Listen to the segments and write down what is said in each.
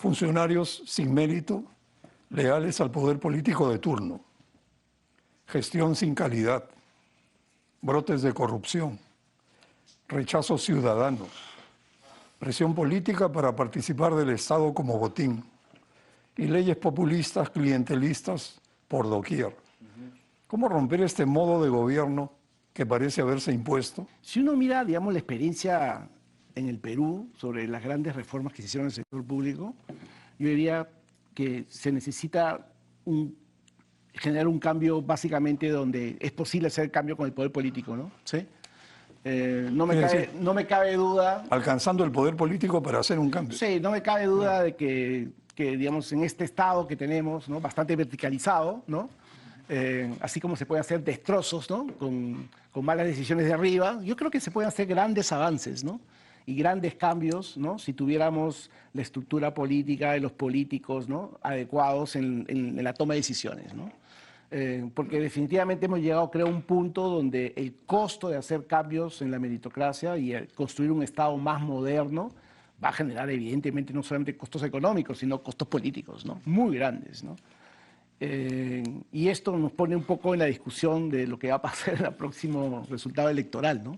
funcionarios sin mérito, leales al poder político de turno, gestión sin calidad, brotes de corrupción, rechazo ciudadano, presión política para participar del Estado como botín y leyes populistas, clientelistas por doquier. ¿Cómo romper este modo de gobierno que parece haberse impuesto? Si uno mira, digamos, la experiencia en el Perú sobre las grandes reformas que se hicieron en el sector público, yo diría que se necesita generar un cambio básicamente donde es posible hacer cambio con el poder político, ¿no? ¿Sí? No me cabe duda. Alcanzando el poder político para hacer un cambio. Sí, no me cabe duda de que digamos, en este estado que tenemos, ¿no? Bastante verticalizado, ¿no? Así como se pueden hacer destrozos, ¿no? Con malas decisiones de arriba, yo creo que se pueden hacer grandes avances, ¿no? Y grandes cambios, ¿no? Si tuviéramos la estructura política de los políticos, ¿no? Adecuados en la toma de decisiones, ¿no? Porque definitivamente hemos llegado, creo, a un punto donde el costo de hacer cambios en la meritocracia y construir un Estado más moderno va a generar, evidentemente, no solamente costos económicos, sino costos políticos, ¿no? Muy grandes, ¿no? Y esto nos pone un poco en la discusión de lo que va a pasar en el próximo resultado electoral, ¿no?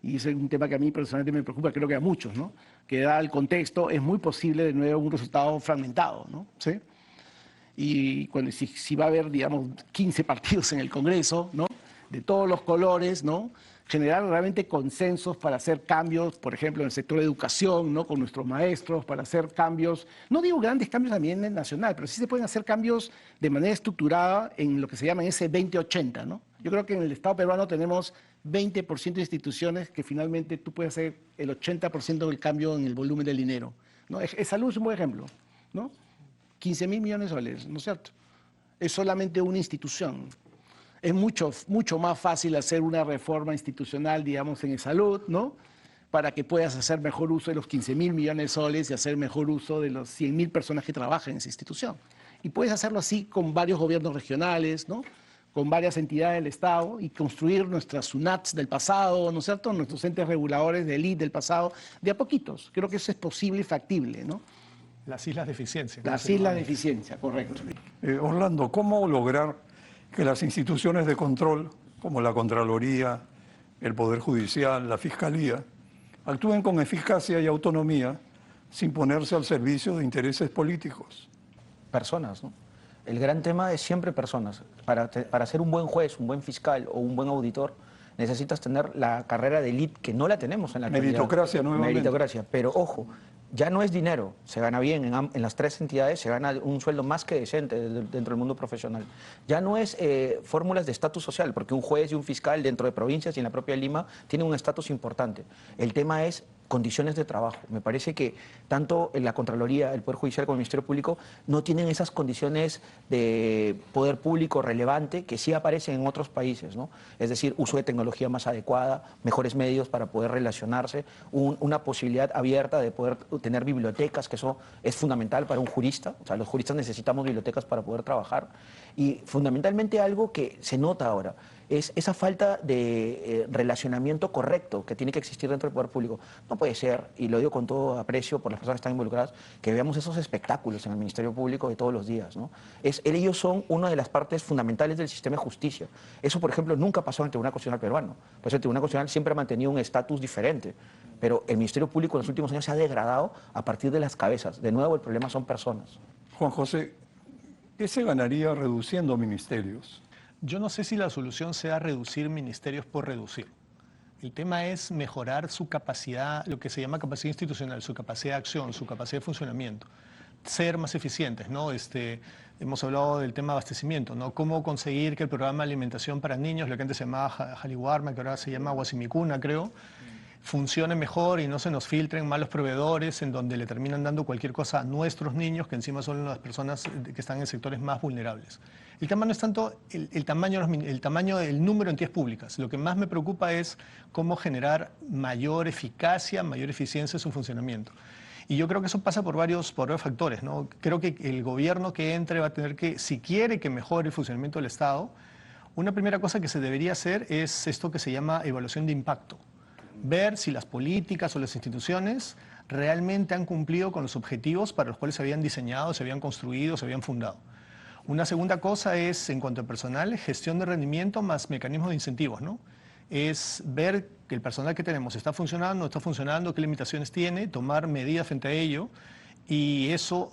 Y ese es un tema que a mí personalmente me preocupa, creo que a muchos, ¿no? Que dado el contexto, es muy posible de nuevo un resultado fragmentado, ¿no? ¿Sí? Y si va a haber, digamos, 15 partidos en el Congreso, ¿no? De todos los colores, ¿no? Generar realmente consensos para hacer cambios, por ejemplo, en el sector de educación, ¿no? Con nuestros maestros, para hacer cambios, no digo grandes cambios a nivel nacional, pero sí se pueden hacer cambios de manera estructurada en lo que se llama ese 20-80, ¿no? Yo creo que en el Estado peruano tenemos 20% de instituciones que finalmente tú puedes hacer el 80% del cambio en el volumen del dinero, ¿no? Salud es un buen ejemplo, ¿no? 15.000 millones de soles, ¿no es cierto? Es solamente una institución. Es mucho más fácil hacer una reforma institucional, digamos, en salud, ¿no? Para que puedas hacer mejor uso de los 15.000 millones de soles y hacer mejor uso de los 100.000 personas que trabajan en esa institución. Y puedes hacerlo así con varios gobiernos regionales, ¿no? Con varias entidades del Estado y construir nuestras SUNATs del pasado, ¿no es cierto? Nuestros entes reguladores del ID del pasado, de a poquitos. Creo que eso es posible y factible, ¿no? Las islas de eficiencia. Las islas de eficiencia, correcto. Orlando, ¿cómo lograr que las instituciones de control, como la Contraloría, el Poder Judicial, la Fiscalía, actúen con eficacia y autonomía sin ponerse al servicio de intereses políticos? Personas, ¿no? El gran tema es siempre personas. Para ser un buen juez, un buen fiscal o un buen auditor, necesitas tener la carrera de élite que no la tenemos en la actualidad. Meritocracia, nuevamente. Meritocracia, pero ojo, ya no es dinero, se gana bien, en las tres entidades se gana un sueldo más que decente dentro del mundo profesional. Ya no es fórmulas de estatus social, porque un juez y un fiscal dentro de provincias y en la propia Lima tienen un estatus importante. El tema es condiciones de trabajo. Me parece que tanto la Contraloría, el Poder Judicial como el Ministerio Público no tienen esas condiciones de poder público relevante que sí aparecen en otros países, ¿no? Es decir, uso de tecnología más adecuada, mejores medios para poder relacionarse, una posibilidad abierta de poder tener bibliotecas, que eso es fundamental para un jurista. O sea, los juristas necesitamos bibliotecas para poder trabajar. Y fundamentalmente algo que se nota ahora es esa falta de relacionamiento correcto que tiene que existir dentro del poder público. No puede ser, y lo digo con todo aprecio por las personas que están involucradas, que veamos esos espectáculos en el Ministerio Público de todos los días, ¿no? Ellos son una de las partes fundamentales del sistema de justicia. Eso, por ejemplo, nunca pasó en el Tribunal Constitucional peruano. Por eso el Tribunal Constitucional siempre ha mantenido un estatus diferente. Pero el Ministerio Público en los últimos años se ha degradado a partir de las cabezas. De nuevo, el problema son personas. Juan José, ¿qué se ganaría reduciendo ministerios? Yo no sé si la solución sea reducir ministerios por reducir. El tema es mejorar su capacidad, lo que se llama capacidad institucional, su capacidad de acción, su capacidad de funcionamiento, ser más eficientes, ¿no? Hemos hablado del tema de abastecimiento, ¿no? Cómo conseguir que el programa de alimentación para niños, lo que antes se llamaba Jaliwarma, que ahora se llama Guasimicuna, creo, funcione mejor y no se nos filtren malos proveedores en donde le terminan dando cualquier cosa a nuestros niños, que encima son las personas que están en sectores más vulnerables. El tema no es tanto el tamaño del número de entidades públicas. Lo que más me preocupa es cómo generar mayor eficacia, mayor eficiencia en su funcionamiento. Y yo creo que eso pasa por varios factores, ¿no? Creo que el gobierno que entre va a tener que, si quiere que mejore el funcionamiento del Estado, una primera cosa que se debería hacer es esto que se llama evaluación de impacto. Ver si las políticas o las instituciones realmente han cumplido con los objetivos para los cuales se habían diseñado, se habían construido, se habían fundado. Una segunda cosa es, en cuanto a personal, gestión de rendimiento más mecanismos de incentivos, ¿no? Es ver que el personal que tenemos está funcionando, no está funcionando, qué limitaciones tiene, tomar medidas frente a ello y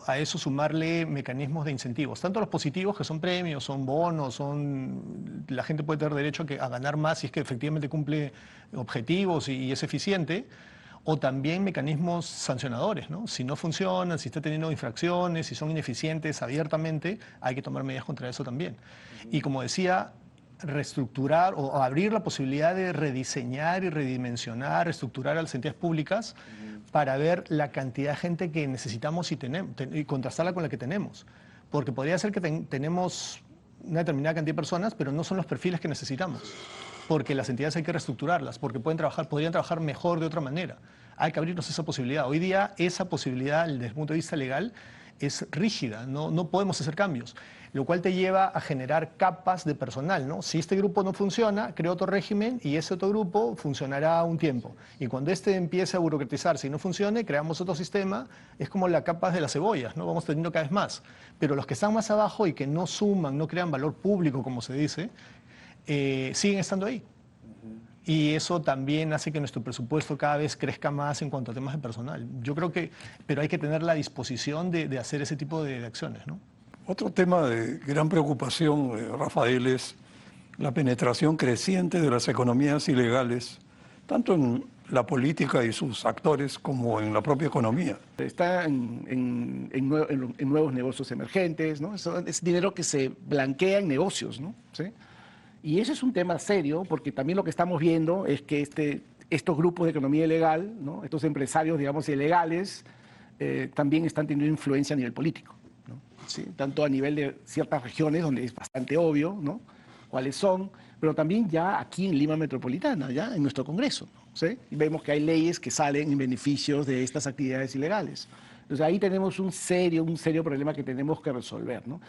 a eso sumarle mecanismos de incentivos, tanto los positivos, que son premios, son bonos, la gente puede tener derecho a ganar más si es que efectivamente cumple objetivos y es eficiente, o también mecanismos sancionadores, ¿no? Si no funcionan, si está teniendo infracciones, si son ineficientes abiertamente, hay que tomar medidas contra eso también. Y como decía, reestructurar o abrir la posibilidad de rediseñar y redimensionar, reestructurar a las entidades públicas para ver la cantidad de gente que necesitamos y contrastarla con la que tenemos. Porque podría ser que tenemos una determinada cantidad de personas, pero no son los perfiles que necesitamos. Porque las entidades hay que reestructurarlas, porque podrían trabajar mejor de otra manera. Hay que abrirnos esa posibilidad. Hoy día esa posibilidad, desde el punto de vista legal, es rígida, no podemos hacer cambios, lo cual te lleva a generar capas de personal, ¿no? Si este grupo no funciona, crea otro régimen y ese otro grupo funcionará un tiempo. Y cuando este empiece a burocratizarse y no funcione, creamos otro sistema, es como las capas de las cebollas, ¿no? Vamos teniendo cada vez más. Pero los que están más abajo y que no suman, no crean valor público, como se dice, siguen estando ahí. Y eso también hace que nuestro presupuesto cada vez crezca más en cuanto a temas de personal. Yo creo que, pero hay que tener la disposición de hacer ese tipo de acciones, ¿no? Otro tema de gran preocupación, Rafael, es la penetración creciente de las economías ilegales, tanto en la política y sus actores como en la propia economía. Está en nuevos negocios emergentes, ¿no? Es dinero que se blanquea en negocios, ¿no? ¿Sí? Y ese es un tema serio, porque también lo que estamos viendo es que estos grupos de economía ilegal, ¿no? Estos empresarios, digamos, ilegales, también están teniendo influencia a nivel político, ¿no? ¿Sí? Tanto a nivel de ciertas regiones, donde es bastante obvio, ¿no? Cuáles son, pero también ya aquí en Lima Metropolitana, ya en nuestro Congreso, ¿no? ¿Sí? Y vemos que hay leyes que salen en beneficios de estas actividades ilegales. Entonces ahí tenemos un serio problema que tenemos que resolver, ¿no?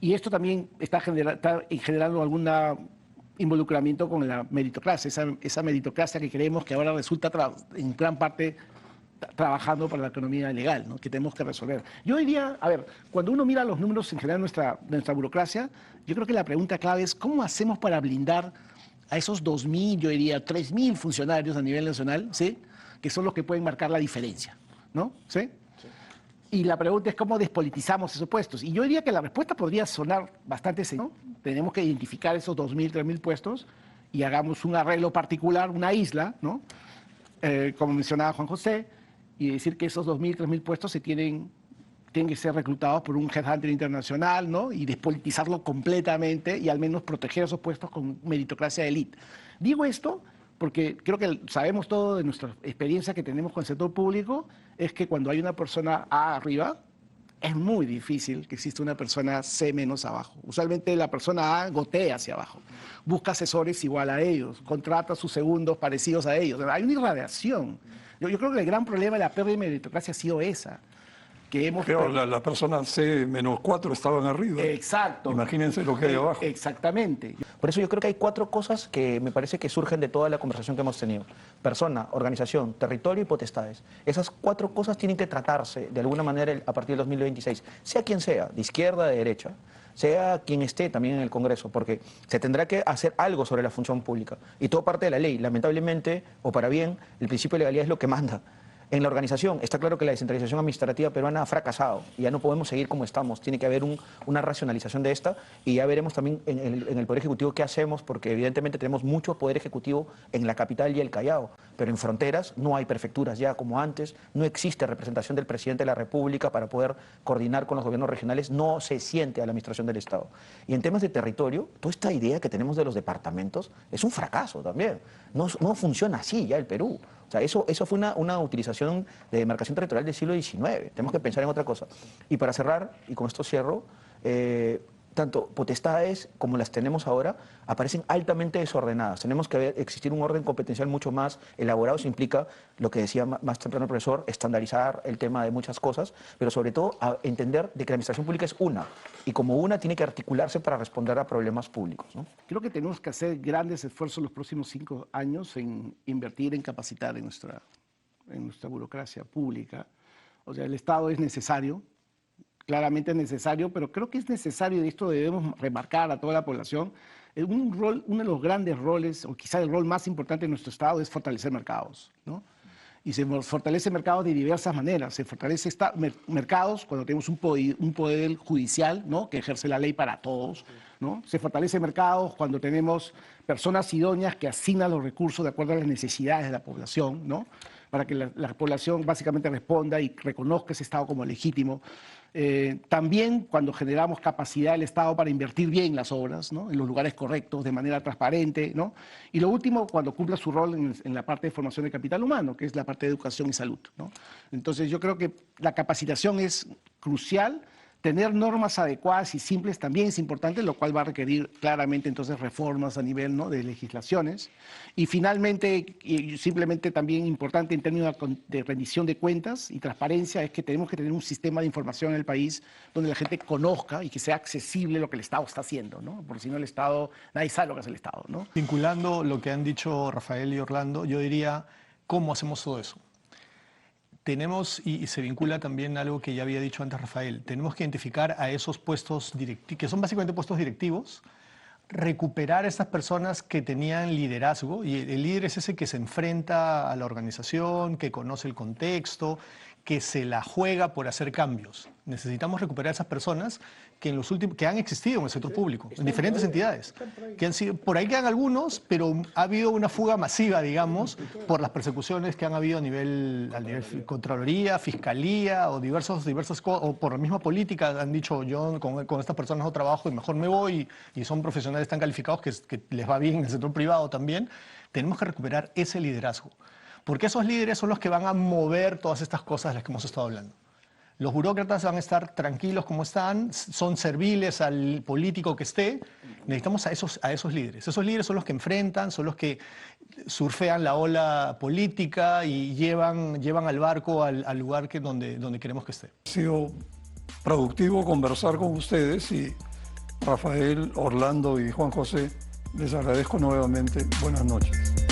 Y esto también está generando alguna involucramiento con la meritocracia, esa meritocracia que creemos que ahora resulta en gran parte trabajando para la economía legal, ¿no? Que tenemos que resolver. Yo diría, a ver, cuando uno mira los números en general de nuestra burocracia, yo creo que la pregunta clave es ¿cómo hacemos para blindar a esos 2.000, yo diría 3.000 funcionarios a nivel nacional, ¿sí? Que son los que pueden marcar la diferencia, ¿no? ¿Sí? Y la pregunta es cómo despolitizamos esos puestos. Y yo diría que la respuesta podría sonar bastante sencilla, ¿no? Tenemos que identificar esos 2.000, 3.000 puestos y hagamos un arreglo particular, una isla, ¿no? Como mencionaba Juan José, y decir que esos 2.000, 3.000 puestos tienen que ser reclutados por un headhunter internacional, ¿no? Y despolitizarlo completamente y al menos proteger esos puestos con meritocracia de élite. Digo esto porque creo que sabemos todo de nuestra experiencia que tenemos con el sector público, es que cuando hay una persona A arriba, es muy difícil que exista una persona C menos abajo. Usualmente la persona A gotea hacia abajo, busca asesores igual a ellos, contrata a sus segundos parecidos a ellos. Hay una irradiación. Yo creo que el gran problema de la pérdida de meritocracia ha sido esa. Pero la persona C-4 estaban arriba. Exacto. Imagínense lo que hay abajo. Exactamente. Por eso yo creo que hay 4 cosas que me parece que surgen de toda la conversación que hemos tenido. Persona, organización, territorio y potestades. Esas 4 cosas tienen que tratarse de alguna manera a partir del 2026, sea quien sea, de izquierda, de derecha, sea quien esté también en el Congreso, porque se tendrá que hacer algo sobre la función pública. Y todo parte de la ley. Lamentablemente, o para bien, el principio de legalidad es lo que manda. En la organización está claro que la descentralización administrativa peruana ha fracasado y ya no podemos seguir como estamos. Tiene que haber una racionalización de esta y ya veremos también en el Poder Ejecutivo qué hacemos, porque evidentemente tenemos mucho Poder Ejecutivo en la capital y el Callao, pero en fronteras no hay prefecturas ya como antes, no existe representación del presidente de la República para poder coordinar con los gobiernos regionales, no se siente a la administración del Estado. Y en temas de territorio, toda esta idea que tenemos de los departamentos es un fracaso también. No funciona así ya el Perú. O sea, eso fue una utilización de demarcación territorial del siglo XIX. Tenemos que pensar en otra cosa. Y para cerrar, y con esto cierro, tanto potestades como las tenemos ahora aparecen altamente desordenadas. Tenemos que existir un orden competencial mucho más elaborado. Eso implica, lo que decía más temprano el profesor, estandarizar el tema de muchas cosas, pero sobre todo a entender de que la administración pública es una, y como una tiene que articularse para responder a problemas públicos, ¿no? Creo que tenemos que hacer grandes esfuerzos los próximos 5 años en invertir en capacitar en en nuestra burocracia pública. O sea, el Estado es necesario, claramente es necesario, pero creo que es necesario, y esto debemos remarcar a toda la población, uno de los grandes roles, o quizá el rol más importante de nuestro Estado es fortalecer mercados, ¿no? Y se fortalece mercados de diversas maneras. Se fortalece mercados cuando tenemos un poder judicial, ¿no?, que ejerce la ley para todos, ¿no? Se fortalece mercados cuando tenemos personas idóneas que asignan los recursos de acuerdo a las necesidades de la población, ¿no?, para que la población básicamente responda y reconozca ese Estado como legítimo. También cuando generamos capacidad del Estado para invertir bien las obras, ¿no?, en los lugares correctos, de manera transparente, ¿no? Y lo último, cuando cumpla su rol en la parte de formación de capital humano, que es la parte de educación y salud, ¿no? Entonces yo creo que la capacitación es crucial. Tener normas adecuadas y simples también es importante, lo cual va a requerir claramente entonces reformas a nivel, ¿no?, de legislaciones. Y finalmente, y simplemente también importante en términos de rendición de cuentas y transparencia, es que tenemos que tener un sistema de información en el país donde la gente conozca y que sea accesible lo que el Estado está haciendo, ¿no? Porque si no el Estado, nadie sabe lo que hace el Estado, ¿no? Vinculando lo que han dicho Rafael y Orlando, yo diría, ¿cómo hacemos todo eso? Tenemos, y se vincula también a algo que ya había dicho antes Rafael, tenemos que identificar a esos puestos directivos, que son básicamente puestos directivos, recuperar a estas personas que tenían liderazgo, y el líder es ese que se enfrenta a la organización, que conoce el contexto, que se la juega por hacer cambios. Necesitamos recuperar a esas personas que, que han existido en el sector público, en diferentes entidades. Que han sido, por ahí quedan algunos, pero ha habido una fuga masiva, digamos, por las persecuciones que han habido a nivel Contraloría, Fiscalía, o diversas o por la misma política. Han dicho, yo con estas personas no trabajo y mejor me voy, y son profesionales tan calificados que les va bien en el sector privado también. Tenemos que recuperar ese liderazgo, porque esos líderes son los que van a mover todas estas cosas de las que hemos estado hablando. Los burócratas van a estar tranquilos como están, son serviles al político que esté. Necesitamos a esos líderes. Esos líderes son los que enfrentan, son los que surfean la ola política y llevan al barco al lugar donde queremos que esté. Ha sido productivo conversar con ustedes y Rafael, Orlando y Juan José, les agradezco nuevamente. Buenas noches.